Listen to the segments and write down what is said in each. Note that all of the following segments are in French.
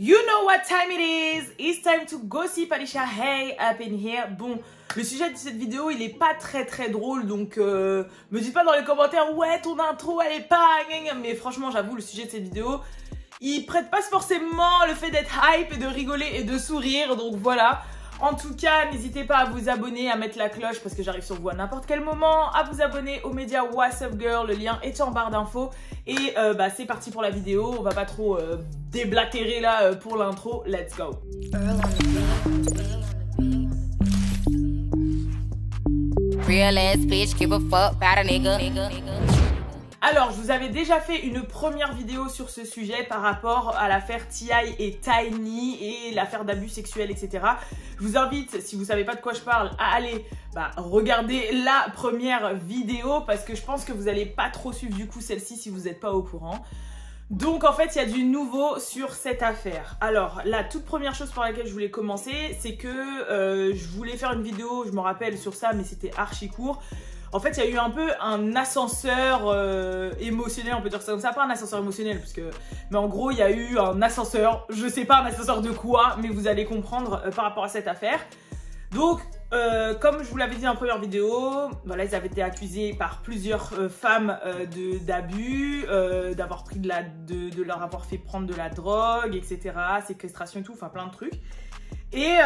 You know what time it is. It's time to gossip Alicia Hey up in here. Bon, le sujet de cette vidéo, il est pas très drôle, donc me dites pas dans les commentaires ouais ton intro elle est pas... Mais franchement j'avoue le sujet de cette vidéo, il prête pas forcément le fait d'être hype et de rigoler et de sourire, donc voilà. En tout cas, n'hésitez pas à vous abonner, à mettre la cloche parce que j'arrive sur vous à n'importe quel moment, à vous abonner aux médias What's Up Girl, le lien est en barre d'infos. Et c'est parti pour la vidéo, on va pas trop déblatérer là pour l'intro, let's go. Real ass bitch, give a fuck about a nigga. Alors, je vous avais déjà fait une première vidéo sur ce sujet par rapport à l'affaire T.I. et Tiny et l'affaire d'abus sexuels, etc. Je vous invite, si vous savez pas de quoi je parle, à aller regarder la première vidéo parce que je pense que vous allez pas trop suivre du coup celle-ci si vous n'êtes pas au courant. Donc en fait, il y a du nouveau sur cette affaire. Alors, la toute première chose par laquelle je voulais commencer, c'est que je voulais faire une vidéo, je me rappelle, sur ça, mais c'était archi court. En fait, il y a eu un peu un ascenseur émotionnel, on peut dire ça comme ça, pas un ascenseur émotionnel, parce que... mais en gros, il y a eu un ascenseur, je sais pas un ascenseur de quoi, mais vous allez comprendre par rapport à cette affaire. Donc, comme je vous l'avais dit en première vidéo, voilà, ils avaient été accusés par plusieurs femmes d'abus, d'avoir pris de leur avoir fait prendre de la drogue, etc., séquestration et tout, enfin plein de trucs. Et...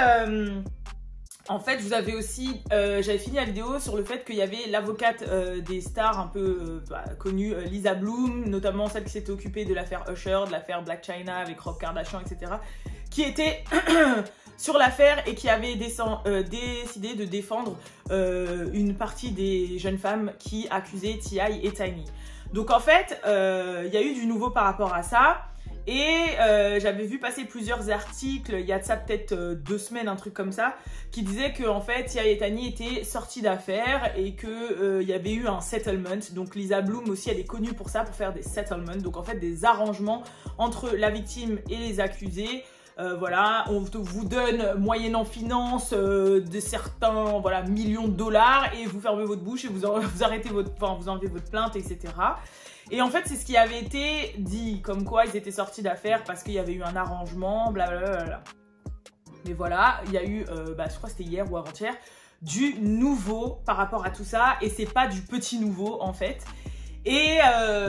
en fait, vous avez aussi, j'avais fini la vidéo sur le fait qu'il y avait l'avocate des stars un peu connues, Lisa Bloom, notamment celle qui s'était occupée de l'affaire Usher, de l'affaire Blac Chyna avec Rob Kardashian, etc., qui était sur l'affaire et qui avait décidé de défendre une partie des jeunes femmes qui accusaient T.I. et Tiny. Donc en fait, il y a eu du nouveau par rapport à ça. Et j'avais vu passer plusieurs articles, il y a de ça peut-être 2 semaines, un truc comme ça, qui disaient que en fait T.I. et Tiny étaient sortis d'affaires et que il y avait eu un settlement. Donc Lisa Bloom aussi, elle est connue pour ça, pour faire des settlements, donc en fait des arrangements entre la victime et les accusés. Voilà, on vous donne moyennant finance de certains millions de dollars et vous fermez votre bouche et vous arrêtez vous enlevez votre plainte, etc. Et en fait, c'est ce qui avait été dit, comme quoi ils étaient sortis d'affaires parce qu'il y avait eu un arrangement, blablabla. Mais voilà, il y a eu, je crois que c'était hier ou avant-hier, du nouveau par rapport à tout ça. Et c'est pas du petit nouveau, en fait. Et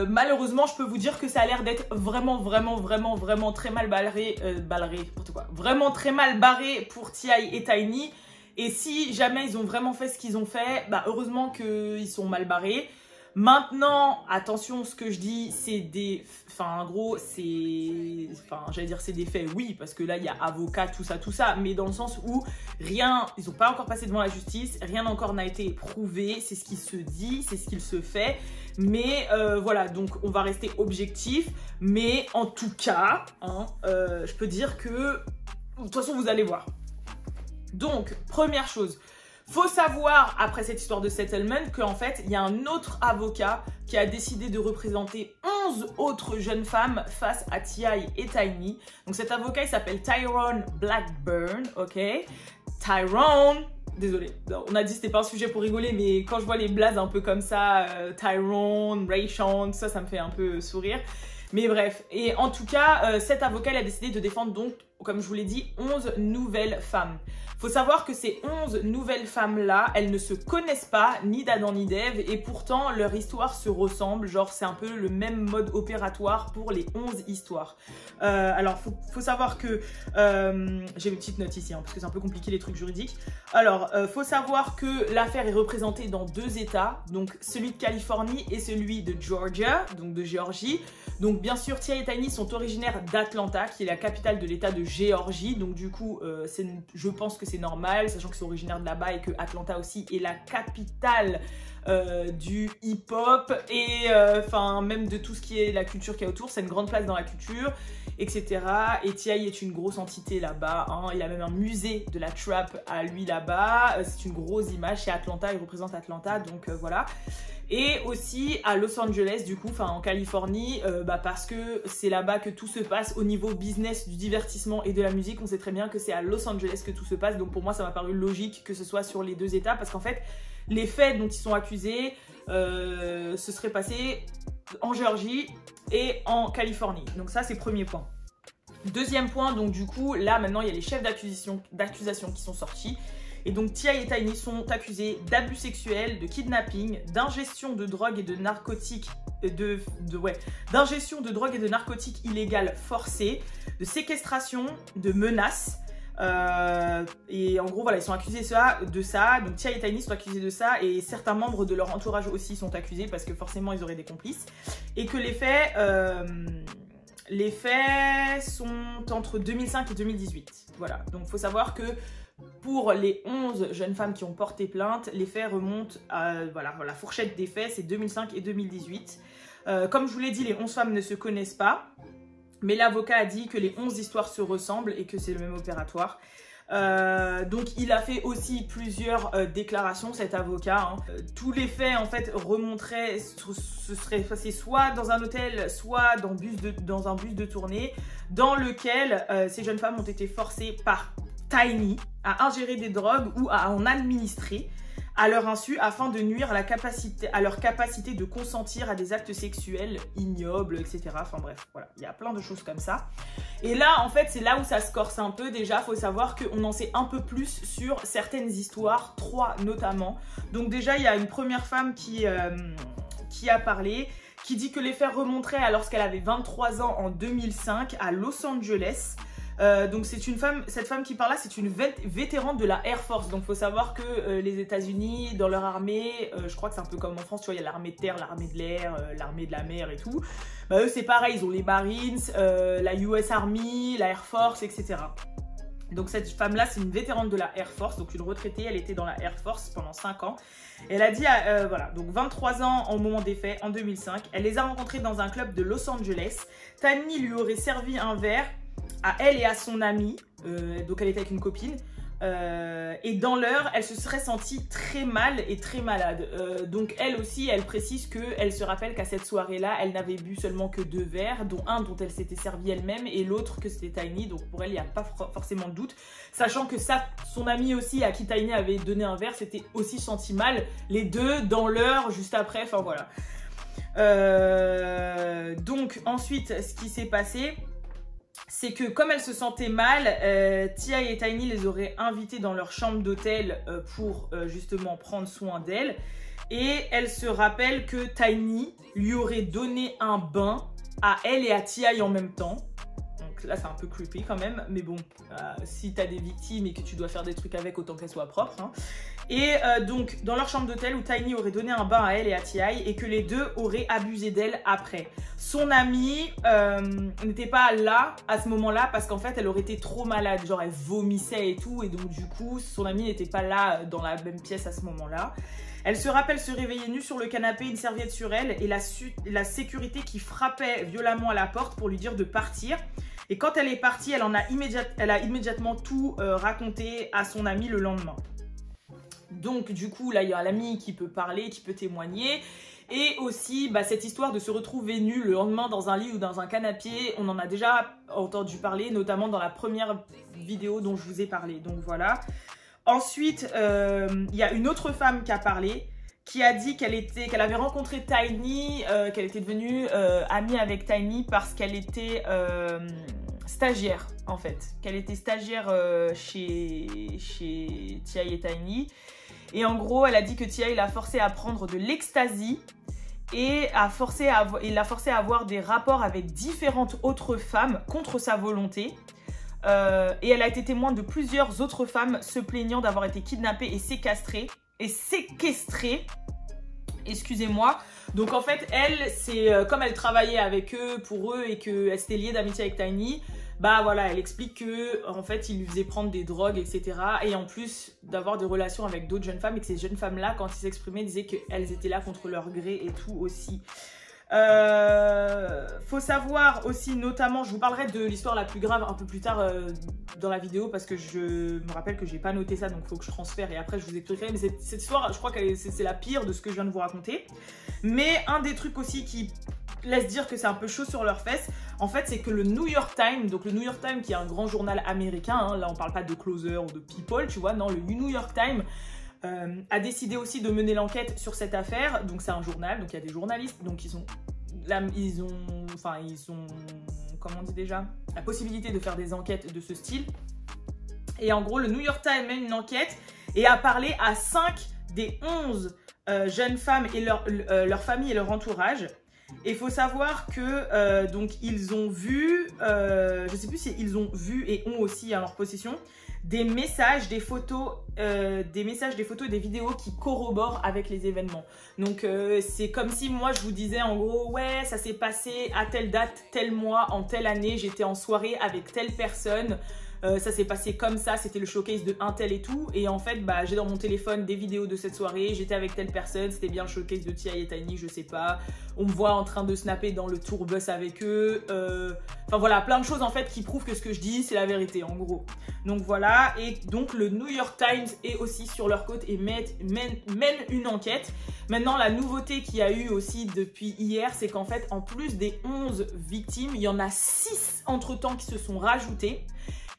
malheureusement, je peux vous dire que ça a l'air d'être vraiment très mal vraiment très mal barré pour T.I. et Tiny. Et si jamais ils ont vraiment fait ce qu'ils ont fait, heureusement qu'ils sont mal barrés. Maintenant, attention, ce que je dis, c'est des... en gros, c'est... j'allais dire c'est des faits, oui, parce que là, il y a avocat, tout ça, mais dans le sens où rien... Ils n'ont pas encore passé devant la justice, rien encore n'a été prouvé, c'est ce qui se dit, c'est ce qu'il se fait, mais voilà, donc on va rester objectif, mais en tout cas, je peux dire que... De toute façon, vous allez voir. Donc, première chose... Faut savoir, après cette histoire de settlement, qu'en fait, il y a un autre avocat qui a décidé de représenter 11 autres jeunes femmes face à T.I. et Tiny. Donc cet avocat, il s'appelle Tyrone Blackburn, ok? Tyrone, désolé, on a dit que c'était pas un sujet pour rigoler, mais quand je vois les blazes un peu comme ça, Tyrone, Ray Sean, ça me fait un peu sourire. Mais bref, et en tout cas, cet avocat, il a décidé de défendre donc, comme je vous l'ai dit, 11 nouvelles femmes. Faut savoir que ces 11 nouvelles femmes-là, elles ne se connaissent pas, ni d'Adam ni d'Ève, et pourtant leur histoire se ressemble, genre c'est un peu le même mode opératoire pour les 11 histoires. Alors, faut savoir que... j'ai une petite note ici, parce que c'est un peu compliqué les trucs juridiques. Alors, faut savoir que l'affaire est représentée dans 2 États, donc celui de Californie et celui de Georgia, donc de Géorgie. Donc bien sûr, T.I. et Tiny sont originaires d'Atlanta, qui est la capitale de l'État de Géorgie, donc du coup, je pense que c'est normal, sachant qu'ils sont originaires de là-bas et que Atlanta aussi est la capitale du hip-hop et même de tout ce qui est la culture qu'il y a autour. C'est une grande place dans la culture, etc. Et T.I. est une grosse entité là-bas, il a même un musée de la trap à lui là-bas, c'est une grosse image. Chez Atlanta, il représente Atlanta, donc voilà. Et aussi à Los Angeles, du coup, en Californie, parce que c'est là-bas que tout se passe au niveau business, du divertissement et de la musique. On sait très bien que c'est à Los Angeles que tout se passe, donc pour moi ça m'a paru logique que ce soit sur les 2 États, parce qu'en fait les faits dont ils sont accusés se seraient passés en Géorgie et en Californie. Donc ça c'est premier point. Deuxième point, donc du coup, là maintenant il y a les chefs d'accusation qui sont sortis. Et donc T.I. et Tiny sont accusés d'abus sexuels, de kidnapping, d'ingestion de drogue et de narcotiques, d'ingestion de drogue et de narcotiques illégales forcées, de séquestration, de menaces. Et en gros voilà, ils sont accusés de ça. Donc T.I. et Tiny sont accusés de ça, et certains membres de leur entourage aussi sont accusés parce que forcément ils auraient des complices. Et que les faits sont entre 2005 et 2018. Voilà, donc il faut savoir que pour les 11 jeunes femmes qui ont porté plainte, les faits remontent à voilà, la fourchette des faits, c'est 2005 et 2018. Comme je vous l'ai dit, les 11 femmes ne se connaissent pas, mais l'avocat a dit que les 11 histoires se ressemblent et que c'est le même opératoire. Donc il a fait aussi plusieurs déclarations, cet avocat. Tous les faits en fait remonteraient, ce serait passé soit dans un hôtel, soit dans un bus de tournée, dans lequel ces jeunes femmes ont été forcées par Tiny à ingérer des drogues ou à en administrer à leur insu afin de nuire à leur capacité de consentir à des actes sexuels ignobles, etc. Enfin bref, voilà, il y a plein de choses comme ça. Et là, en fait, c'est là où ça se corse un peu. Déjà, il faut savoir qu'on en sait un peu plus sur certaines histoires, 3 notamment. Donc déjà, il y a une première femme qui a parlé, qui dit que les faits remonteraient à lorsqu'elle avait 23 ans en 2005 à Los Angeles. Donc c'est cette femme qui parle là, c'est une vétérane de la Air Force. Donc il faut savoir que les États-Unis, dans leur armée, je crois que c'est un peu comme en France, tu vois, il y a l'armée de terre, l'armée de l'air, l'armée de la mer et tout. Bah, eux c'est pareil, ils ont les Marines, la US Army, la Air Force, etc. Donc cette femme-là, c'est une vétérane de la Air Force, donc une retraitée, elle était dans la Air Force pendant 5 ans. Elle a dit, voilà, donc 23 ans au moment des faits, en 2005. Elle les a rencontrés dans un club de Los Angeles. Tiny lui aurait servi un verre à elle et à son amie, donc elle était avec une copine, et dans l'heure, elle se serait sentie très mal et très malade. Donc elle aussi, elle précise qu'elle se rappelle qu'à cette soirée-là, elle n'avait bu seulement que 2 verres, dont un dont elle s'était servie elle-même et l'autre que c'était Tiny, donc pour elle, il n'y a pas forcément de doute. Sachant que son amie aussi, à qui Tiny avait donné un verre, s'était aussi senti mal, les deux dans l'heure, juste après, enfin voilà. Donc ensuite, ce qui s'est passé, c'est que comme elle se sentait mal, T.I. et Tiny les auraient invitées dans leur chambre d'hôtel pour justement prendre soin d'elle. Et elle se rappelle que Tiny lui aurait donné un bain à elle et à T.I. en même temps. Donc là c'est un peu creepy quand même, mais bon, si t'as des victimes et que tu dois faire des trucs avec, autant qu'elles soient propres. Hein. Et donc dans leur chambre d'hôtel où Tiny aurait donné un bain à elle et à T.I. et que les deux auraient abusé d'elle après. Son amie n'était pas là à ce moment-là parce qu'en fait elle aurait été trop malade, genre elle vomissait et tout, et donc du coup son amie n'était pas là dans la même pièce à ce moment-là. Elle se rappelle se réveiller nue sur le canapé, une serviette sur elle, et la sécurité qui frappait violemment à la porte pour lui dire de partir. Et quand elle est partie, elle a immédiatement tout raconté à son amie le lendemain. Donc du coup, là, il y a l'ami qui peut parler, qui peut témoigner. Et aussi, cette histoire de se retrouver nue le lendemain dans un lit ou dans un canapé, on en a déjà entendu parler, notamment dans la première vidéo dont je vous ai parlé. Donc voilà. Ensuite, il y a une autre femme qui a parlé, qui a dit qu'elle avait rencontré Tiny, qu'elle était devenue amie avec Tiny parce qu'elle était stagiaire, en fait. Qu'elle était stagiaire chez T.I. et Tiny. Et en gros, elle a dit que T.I. l'a forcée à prendre de l'ecstasy et l'a forcée à avoir des rapports avec différentes autres femmes contre sa volonté. Et elle a été témoin de plusieurs autres femmes se plaignant d'avoir été kidnappées et séquestrées. Excusez-moi. Donc en fait, elle, c'est comme elle travaillait avec eux, pour eux, et qu'elle s'était liée d'amitié avec Tiny, voilà, elle explique que en fait, il lui faisait prendre des drogues, etc. Et en plus d'avoir des relations avec d'autres jeunes femmes, et que ces jeunes femmes-là, quand ils s'exprimaient, disaient qu'elles étaient là contre leur gré et tout aussi. Faut savoir aussi, notamment, je vous parlerai de l'histoire la plus grave un peu plus tard dans la vidéo, parce que je me rappelle que j'ai pas noté ça, donc il faut que je transfère et après je vous expliquerai. Mais cette histoire, je crois que c'est la pire de ce que je viens de vous raconter. Mais un des trucs aussi qui laisse dire que c'est un peu chaud sur leurs fesses, en fait, c'est que le New York Times, donc le New York Times qui est un grand journal américain, hein, là on parle pas de Closer ou de People, tu vois, non, le New York Times a décidé aussi de mener l'enquête sur cette affaire. Donc c'est un journal, donc il y a des journalistes, donc ils ont comment on dit déjà, la possibilité de faire des enquêtes de ce style. Et en gros, le New York Times mène une enquête et a parlé à 5 des 11 jeunes femmes et leur famille et leur entourage. Et il faut savoir que donc ils ont vu, je sais plus si ils ont vu et ont aussi en leur possession des messages, des photos, des vidéos qui corroborent avec les événements. Donc c'est comme si moi je vous disais en gros ouais ça s'est passé à telle date, tel mois, en telle année, j'étais en soirée avec telle personne. Ça s'est passé comme ça, c'était le showcase de un tel et tout. Et en fait, bah, j'ai dans mon téléphone des vidéos de cette soirée. J'étais avec telle personne, c'était bien le showcase de T.I. et Tiny, je sais pas. On me voit en train de snapper dans le tour bus avec eux. Enfin voilà, plein de choses en fait qui prouvent que ce que je dis, c'est la vérité en gros. Donc voilà, et donc le New York Times est aussi sur leur côte et mène une enquête. Maintenant, la nouveauté qu'il y a eu aussi depuis hier, c'est qu'en fait, en plus des 11 victimes, il y en a 6 entre-temps qui se sont rajoutées.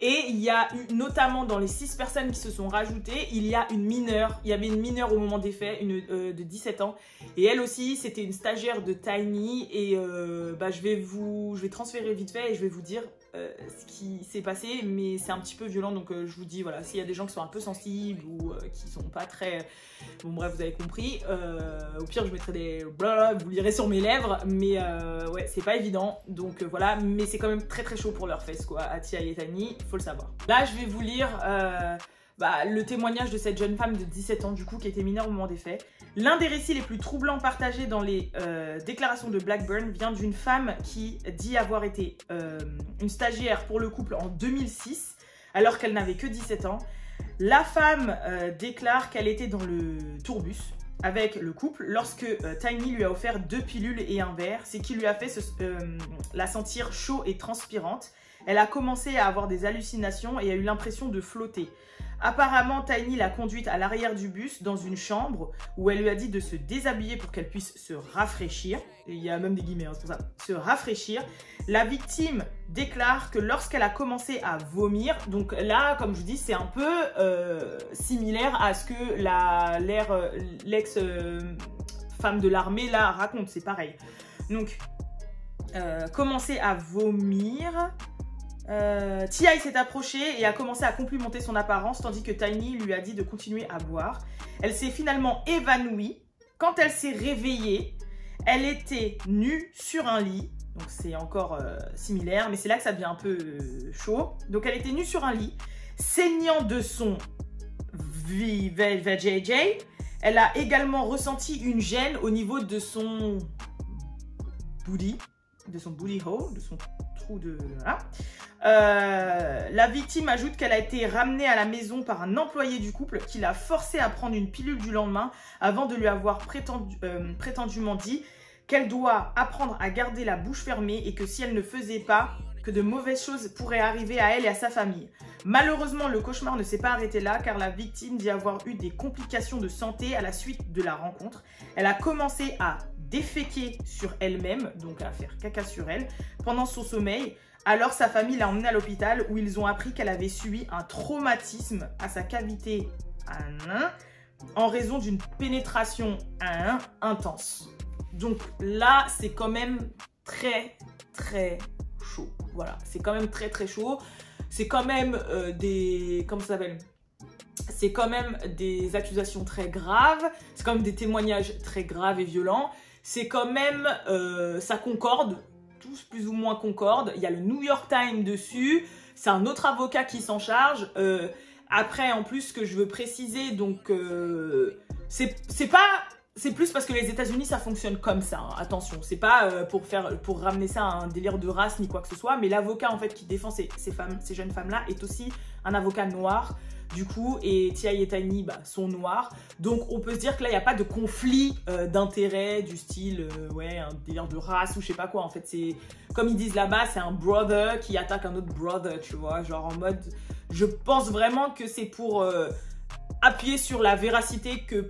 Et il y a eu, notamment dans les 6 personnes qui se sont rajoutées, il y a une mineure. Il y avait une mineure au moment des faits, de 17 ans. Et elle aussi, c'était une stagiaire de Tiny. Et bah, je vais transférer vite fait et je vais vous dire ce qui s'est passé. Mais c'est un petit peu violent, donc je vous dis, voilà, s'il y a des gens qui sont un peu sensibles ou qui sont pas très... Bon bref, vous avez compris. Au pire, je mettrai des... Blablabla, vous lirez sur mes lèvres. Mais ouais, c'est pas évident. Donc voilà, mais c'est quand même très très chaud pour leurs fesses, quoi, à T.I. et Tiny. Faut le savoir. Là, je vais vous lire le témoignage de cette jeune femme de 17 ans, du coup, qui était mineure au moment des faits. L'un des récits les plus troublants partagés dans les déclarations de Blackburn vient d'une femme qui dit avoir été une stagiaire pour le couple en 2006, alors qu'elle n'avait que 17 ans. La femme déclare qu'elle était dans le tourbus avec le couple lorsque Tiny lui a offert 2 pilules et un verre, ce qui lui a fait la sentir chaud et transpirante. Elle a commencé à avoir des hallucinations et a eu l'impression de flotter. Apparemment, Tiny l'a conduite à l'arrière du bus dans une chambre où elle lui a dit de se déshabiller pour qu'elle puisse se rafraîchir. Et il y a même des guillemets, hein, c'est pour ça. Se rafraîchir. La victime déclare que lorsqu'elle a commencé à vomir, donc là, comme je vous dis, c'est un peu similaire à ce que l'ex-femme de l'armée là raconte, c'est pareil. Donc, commencer à vomir... T.I. s'est approchée et a commencé à complimenter son apparence tandis que Tiny lui a dit de continuer à boire. Elle s'est finalement évanouie. Quand elle s'est réveillée, elle était nue sur un lit. Donc c'est encore similaire, mais c'est là que ça devient un peu chaud. Donc elle était nue sur un lit, saignant de son VJJ. Elle a également ressenti une gêne au niveau de son booty, de son booty hole, de son trou de... Voilà. La victime ajoute qu'elle a été ramenée à la maison par un employé du couple qui l'a forcée à prendre une pilule du lendemain avant de lui avoir prétendument dit qu'elle doit apprendre à garder la bouche fermée et que si elle ne faisait pas, que de mauvaises choses pourraient arriver à elle et à sa famille. Malheureusement, le cauchemar ne s'est pas arrêté là car la victime dit avoir eu des complications de santé à la suite de la rencontre. Elle a commencé à déféquer sur elle-même, donc à faire caca sur elle, pendant son sommeil. Alors sa famille l'a emmenée à l'hôpital où ils ont appris qu'elle avait subi un traumatisme à sa cavité en raison d'une pénétration intense. Donc là, c'est quand même très très chaud. Voilà, c'est quand même très très chaud. C'est quand même comment ça s'appelle ? C'est quand même des accusations très graves. C'est quand même des témoignages très graves et violents. C'est quand même, ça concorde. Tous plus ou moins concordent. Il y a le New York Times dessus. C'est un autre avocat qui s'en charge. Après, en plus, ce que je veux préciser, donc, c'est plus parce que les États-Unis, ça fonctionne comme ça. Hein. Attention, c'est pas pour ramener ça à un délire de race ni quoi que ce soit. Mais l'avocat, en fait, qui défend ces jeunes femmes-là est aussi un avocat noir. Du coup, et T.I. et Tiny sont noirs. Donc, on peut se dire que là, il n'y a pas de conflit d'intérêt du style, ouais, un délire de race ou je sais pas quoi. En fait, c'est, comme ils disent là-bas, c'est un brother qui attaque un autre brother, tu vois. Genre en mode, je pense vraiment que c'est pour appuyer sur la véracité que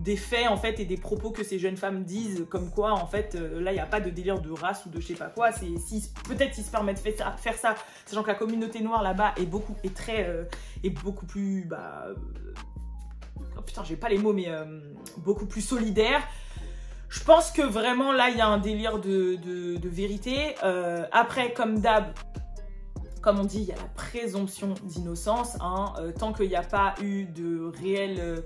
des faits, en fait, et des propos que ces jeunes femmes disent, comme quoi, en fait, là, il n'y a pas de délire de race ou de je sais pas quoi. Peut-être qu'ils se permettent de faire ça, sachant que la communauté noire, là-bas, est beaucoup plus, oh putain, j'ai pas les mots, mais beaucoup plus solidaire. Je pense que vraiment là, il y a un délire de vérité. Après, comme d'hab, comme on dit, il y a la présomption d'innocence. Hein. Tant qu'il n'y a pas eu de réel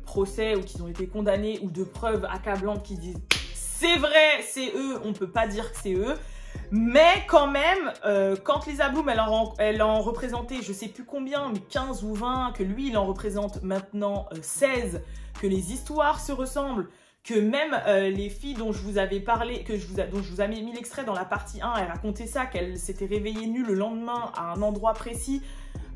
procès ou qu'ils ont été condamnés ou de preuves accablantes qui disent c'est vrai, c'est eux, on ne peut pas dire que c'est eux. Mais quand même, quand Lisa Bloom, elle en représentait, je sais plus combien, mais 15 ou 20, que lui, il en représente maintenant 16, que les histoires se ressemblent, que même les filles dont je vous avais parlé, dont je vous avais mis l'extrait dans la partie 1, elles racontaient ça, qu'elles s'étaient réveillées nues le lendemain à un endroit précis,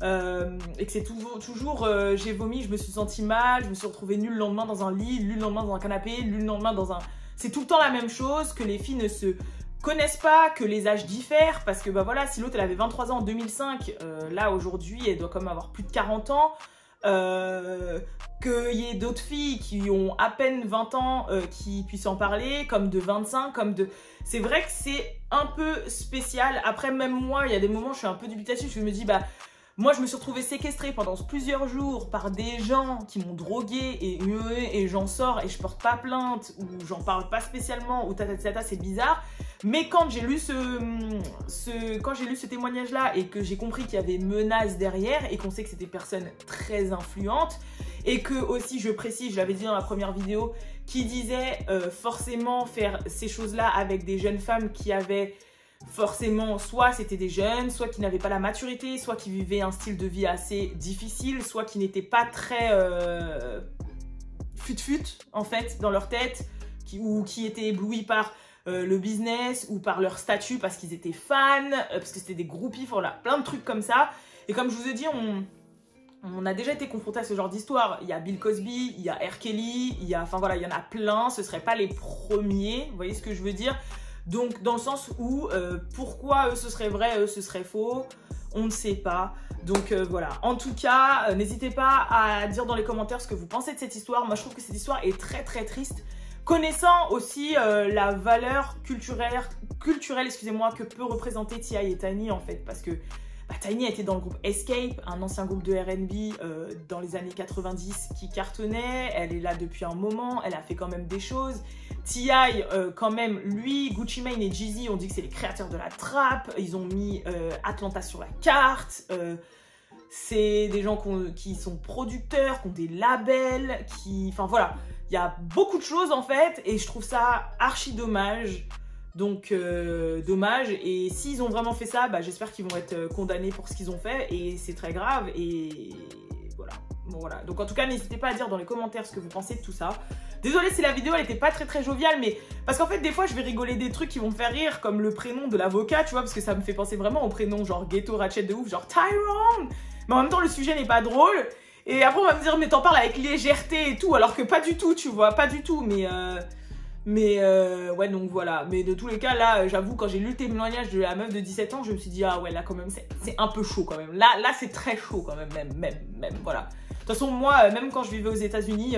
et que c'est toujours j'ai vomi, je me suis sentie mal, je me suis retrouvée nulle le lendemain dans un lit, nulle le lendemain dans un canapé, nulle le lendemain dans un... C'est tout le temps la même chose, que les filles ne se connaissent pas, que les âges diffèrent, parce que bah voilà, si l'autre elle avait 23 ans en 2005, là aujourd'hui elle doit quand même avoir plus de 40 ans, qu'il y ait d'autres filles qui ont à peine 20 ans qui puissent en parler, comme de 25, comme de... C'est vrai que c'est un peu spécial. Après, même moi, il y a des moments où je suis un peu dubitative, je me dis, bah, moi je me suis retrouvée séquestrée pendant plusieurs jours par des gens qui m'ont droguée et j'en sors et je porte pas plainte, ou j'en parle pas spécialement, ou tata, c'est bizarre. Mais quand j'ai lu ce témoignage-là et que j'ai compris qu'il y avait menaces derrière et qu'on sait que c'était des personnes très influentes et que aussi, je précise, je l'avais dit dans la première vidéo, qui disait forcément faire ces choses-là avec des jeunes femmes qui avaient forcément, soit c'était des jeunes, soit qui n'avaient pas la maturité, soit qui vivaient un style de vie assez difficile, soit qui n'étaient pas très fut-fut en fait dans leur tête, ou qui étaient éblouis par le business ou par leur statut parce qu'ils étaient fans, parce que c'était des groupies, voilà, plein de trucs comme ça. Et comme je vous ai dit, on a déjà été confronté à ce genre d'histoire. Il y a Bill Cosby, il y a R. Kelly, enfin voilà, il y en a plein, ce ne seraient pas les premiers, vous voyez ce que je veux dire? Donc dans le sens où pourquoi eux ce serait vrai, eux ce serait faux, on ne sait pas. Donc voilà, en tout cas, n'hésitez pas à dire dans les commentaires ce que vous pensez de cette histoire. Moi je trouve que cette histoire est très très triste. Connaissant aussi la valeur culturelle, excusez-moi, que peut représenter T.I. et Tiny en fait, parce que Tiny a été dans le groupe Escape, un ancien groupe de R&B dans les années 90 qui cartonnait. Elle est là depuis un moment, elle a fait quand même des choses. T.I. Quand même, lui, Gucci Mane et Jeezy ont dit que c'est les créateurs de la trap. Ils ont mis Atlanta sur la carte. C'est des gens qui sont producteurs, qui ont des labels, enfin voilà. Il y a beaucoup de choses en fait et je trouve ça archi dommage. Donc dommage, et s'ils ont vraiment fait ça, bah, j'espère qu'ils vont être condamnés pour ce qu'ils ont fait et c'est très grave et voilà. Bon voilà, donc en tout cas n'hésitez pas à dire dans les commentaires ce que vous pensez de tout ça. Désolée si la vidéo elle était pas très joviale, mais parce qu'en fait des fois je vais rigoler des trucs qui vont me faire rire, comme le prénom de l'avocat, tu vois, parce que ça me fait penser vraiment au prénom genre Ghetto Ratchet de ouf, genre Tyrone. Mais en même temps le sujet n'est pas drôle. Et après, on va me dire, mais t'en parles avec légèreté et tout, alors que pas du tout, tu vois, pas du tout. Mais ouais, donc voilà. Mais de tous les cas, là, j'avoue, quand j'ai lu le témoignage de la meuf de 17 ans, je me suis dit, ah ouais, là, quand même, c'est un peu chaud, quand même. Là c'est très chaud, quand même, même, voilà. De toute façon, moi, même quand je vivais aux États-Unis,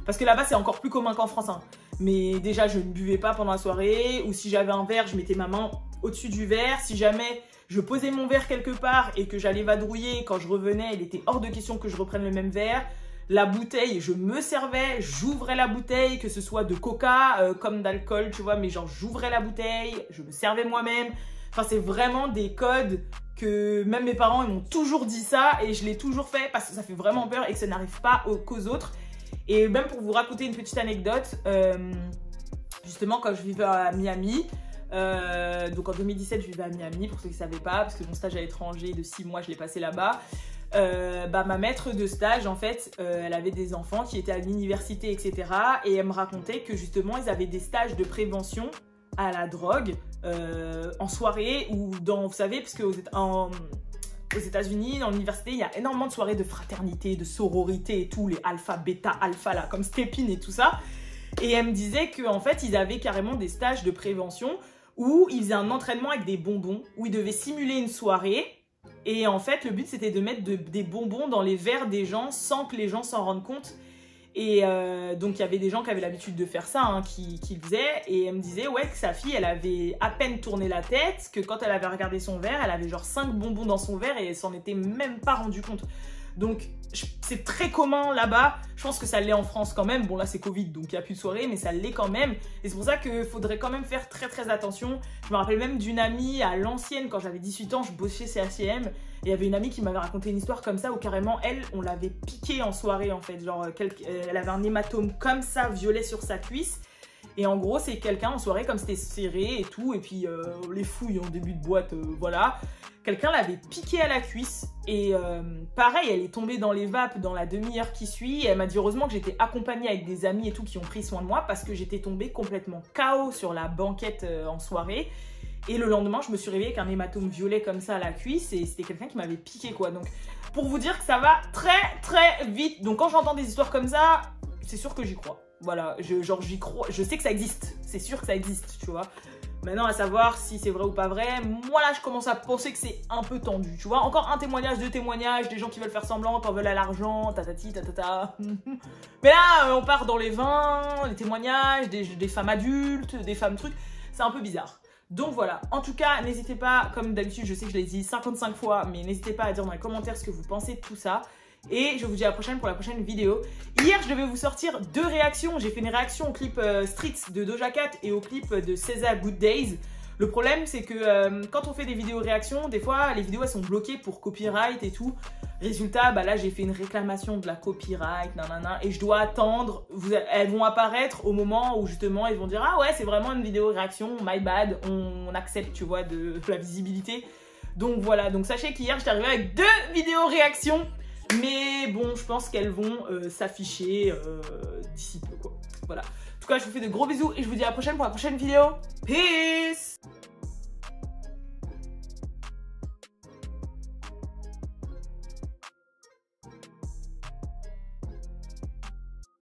parce que là-bas, c'est encore plus commun qu'en France, hein. Mais déjà, je ne buvais pas pendant la soirée, ou si j'avais un verre, je mettais ma main au-dessus du verre. Si jamais je posais mon verre quelque part et que j'allais vadrouiller, quand je revenais, il était hors de question que je reprenne le même verre. La bouteille, je me servais, j'ouvrais la bouteille, que ce soit de coca comme d'alcool, tu vois, mais genre j'ouvrais la bouteille, je me servais moi-même. Enfin, c'est vraiment des codes que même mes parents, ils m'ont toujours dit ça et je l'ai toujours fait parce que ça fait vraiment peur et que ça n'arrive pas qu'aux autres. Et même pour vous raconter une petite anecdote, justement quand je vivais à Miami, donc en 2017 je vivais à Miami pour ceux qui ne savaient pas, parce que mon stage à l'étranger de 6 mois je l'ai passé là-bas. Ma maître de stage en fait elle avait des enfants qui étaient à l'université etc, et elle me racontait que justement ils avaient des stages de prévention à la drogue en soirée ou dans, vous savez, parce que aux États-Unis, dans l'université, il y a énormément de soirées de fraternité, de sororité et tout, les alpha, bêta, alpha là, comme Stepin et tout ça. Et elle me disait qu'en fait, ils avaient carrément des stages de prévention où ils faisaient un entraînement avec des bonbons, où ils devaient simuler une soirée. Et en fait, le but, c'était de mettre des bonbons dans les verres des gens sans que les gens s'en rendent compte. Et donc, il y avait des gens qui avaient l'habitude de faire ça, hein, qui le faisaient. Et elle me disait, ouais, que sa fille, elle avait à peine tourné la tête, que quand elle avait regardé son verre, elle avait genre 5 bonbons dans son verre et elle s'en était même pas rendu compte. Donc c'est très commun là-bas. Je pense que ça l'est en France quand même. Bon là c'est Covid donc il n'y a plus de soirée, mais ça l'est quand même. Et c'est pour ça qu'il faudrait quand même faire très attention. Je me rappelle même d'une amie à l'ancienne, quand j'avais 18 ans, je bossais chez H&M. Et il y avait une amie qui m'avait raconté une histoire comme ça où carrément elle, on l'avait piquée en soirée en fait. Genre elle avait un hématome comme ça, violet sur sa cuisse. Et en gros, c'est quelqu'un en soirée, comme c'était serré et tout, et puis les fouilles en début de boîte, voilà. Quelqu'un l'avait piqué à la cuisse, et pareil, elle est tombée dans les vapes dans la demi-heure qui suit. Et elle m'a dit heureusement que j'étais accompagnée avec des amis et tout qui ont pris soin de moi, parce que j'étais tombée complètement KO sur la banquette en soirée. Et le lendemain, je me suis réveillée avec un hématome violet comme ça à la cuisse, et c'était quelqu'un qui m'avait piqué, quoi. Donc, pour vous dire que ça va très vite. Donc, quand j'entends des histoires comme ça, c'est sûr que j'y crois. Voilà, genre j'y crois, je sais que ça existe, c'est sûr que ça existe, tu vois. Maintenant, à savoir si c'est vrai ou pas vrai, moi là je commence à penser que c'est un peu tendu, tu vois. Encore un témoignage, deux témoignages, des gens qui veulent faire semblant, t'en veulent à l'argent, tatati, tatata. Mais là, on part dans les vins, les témoignages, des femmes adultes, des femmes trucs, c'est un peu bizarre. Donc voilà, en tout cas, n'hésitez pas, comme d'habitude, je sais que je l'ai dit 55 fois, mais n'hésitez pas à dire dans les commentaires ce que vous pensez de tout ça. Et je vous dis à la prochaine pour la prochaine vidéo. Hier, je devais vous sortir 2 réactions. J'ai fait une réaction au clip Streets de Doja Cat et au clip de SZA Good Days. Le problème, c'est que quand on fait des vidéos réactions, des fois, les vidéos, elles sont bloquées pour copyright et tout. Résultat, bah là, j'ai fait une réclamation de la copyright, nanana, et je dois attendre. Elles vont apparaître au moment où, justement, ils vont dire « Ah ouais, c'est vraiment une vidéo réaction, my bad, on accepte, tu vois, de la visibilité. » Donc voilà, donc sachez qu'hier, j'étais arrivée avec 2 vidéos réactions. Mais bon, je pense qu'elles vont s'afficher d'ici peu, quoi. Voilà. En tout cas, je vous fais de gros bisous et je vous dis à la prochaine pour la prochaine vidéo. Peace!